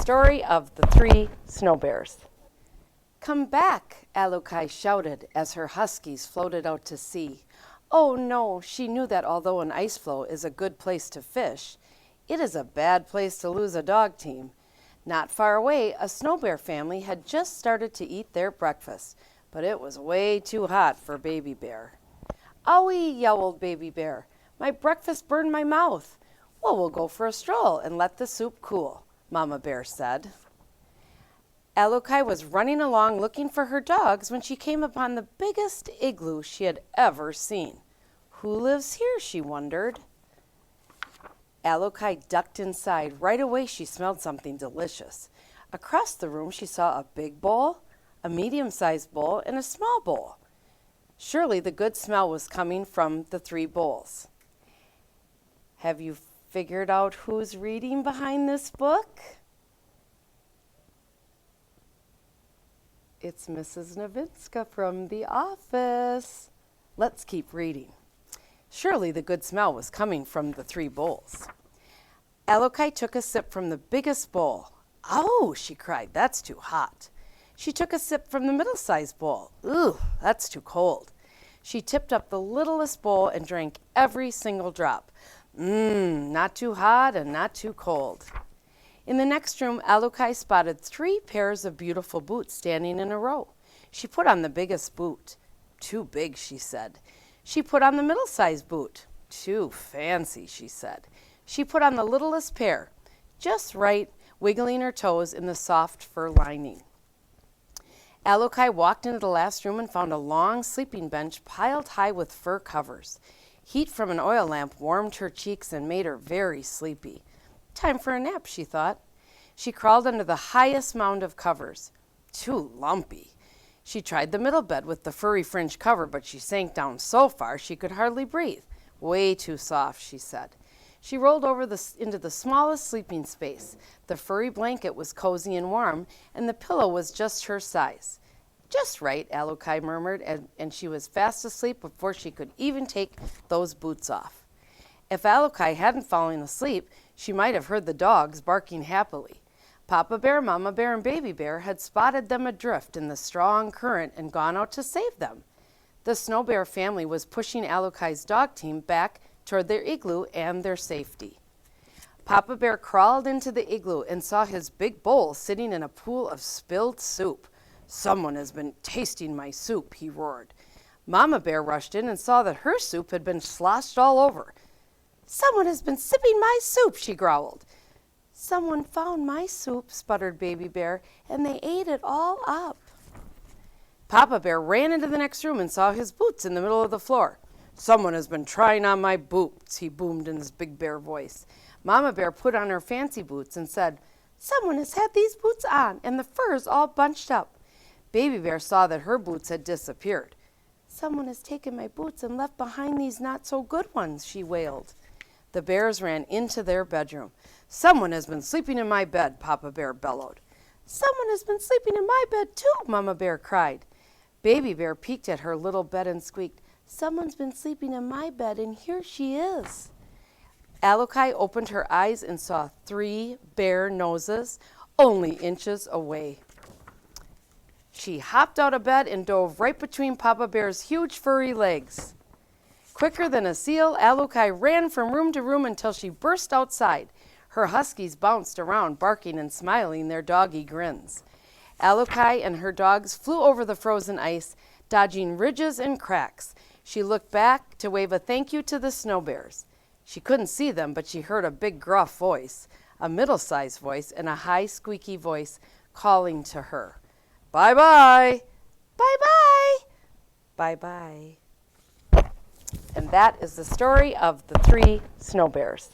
story of the 3 snow bears. "Come back," Alukai shouted as her huskies floated out to sea. Oh no, she knew that although an ice floe is a good place to fish, it is a bad place to lose a dog team. Not far away, a snow bear family had just started to eat their breakfast, but it was way too hot for Baby Bear. "Owie," yowled Baby Bear, "my breakfast burned my mouth." "Well, we'll go for a stroll and let the soup cool," Mama Bear said. Alukai was running along looking for her dogs when she came upon the biggest igloo she had ever seen. Who lives here, she wondered. Alukai ducked inside. Right away she smelled something delicious. Across the room she saw a big bowl, a medium-sized bowl, and a small bowl. Surely the good smell was coming from the 3 bowls. Have you figured out who's reading behind this book? It's Mrs. Novinska from the office. Let's keep reading. Surely the good smell was coming from the 3 bowls. Alukai took a sip from the biggest bowl. "Oh," she cried, "that's too hot." She took a sip from the middle-sized bowl. "Ooh, that's too cold." She tipped up the littlest bowl and drank every single drop. Not too hot and not too cold. In the next room, Alukai spotted 3 pairs of beautiful boots standing in a row. She put on the biggest boot. "Too big," she said. She put on the middle-sized boot. "Too fancy," she said. She put on the littlest pair, just right, wiggling her toes in the soft fur lining. Alukai walked into the last room and found a long sleeping bench piled high with fur covers. Heat from an oil lamp warmed her cheeks and made her very sleepy. Time for a nap, she thought. She crawled under the highest mound of covers. Too lumpy. She tried the middle bed with the furry fringe cover, but she sank down so far she could hardly breathe. Way too soft, she said. She rolled over into the smallest sleeping space. The furry blanket was cozy and warm, and the pillow was just her size. "Just right," Alukai murmured, and she was fast asleep before she could even take those boots off. If Alukai hadn't fallen asleep, she might have heard the dogs barking happily. Papa Bear, Mama Bear, and Baby Bear had spotted them adrift in the strong current and gone out to save them. The Snow Bear family was pushing Alukai's dog team back toward their igloo and their safety. Papa Bear crawled into the igloo and saw his big bowl sitting in a pool of spilled soup. "Someone has been tasting my soup," he roared. Mama Bear rushed in and saw that her soup had been sloshed all over. "Someone has been sipping my soup," she growled. "Someone found my soup," sputtered Baby Bear, "and they ate it all up." Papa Bear ran into the next room and saw his boots in the middle of the floor. "Someone has been trying on my boots," he boomed in his big bear voice. Mama Bear put on her fancy boots and said, "Someone has had these boots on, and the fur's all bunched up." Baby Bear saw that her boots had disappeared. "Someone has taken my boots and left behind these not-so-good ones," she wailed. The bears ran into their bedroom. "Someone has been sleeping in my bed," Papa Bear bellowed. "Someone has been sleeping in my bed, too," Mama Bear cried. Baby Bear peeked at her little bed and squeaked, "Someone's been sleeping in my bed, and here she is." Alukai opened her eyes and saw 3 bare noses only inches away. She hopped out of bed and dove right between Papa Bear's huge furry legs. Quicker than a seal, Alukai ran from room to room until she burst outside. Her huskies bounced around, barking and smiling their doggy grins. Alukai and her dogs flew over the frozen ice, dodging ridges and cracks. She looked back to wave a thank you to the snow bears. She couldn't see them, but she heard a big gruff voice, a middle-sized voice, and a high squeaky voice calling to her. "Bye-bye! Bye-bye! Bye-bye." And that is the story of the 3 snow bears.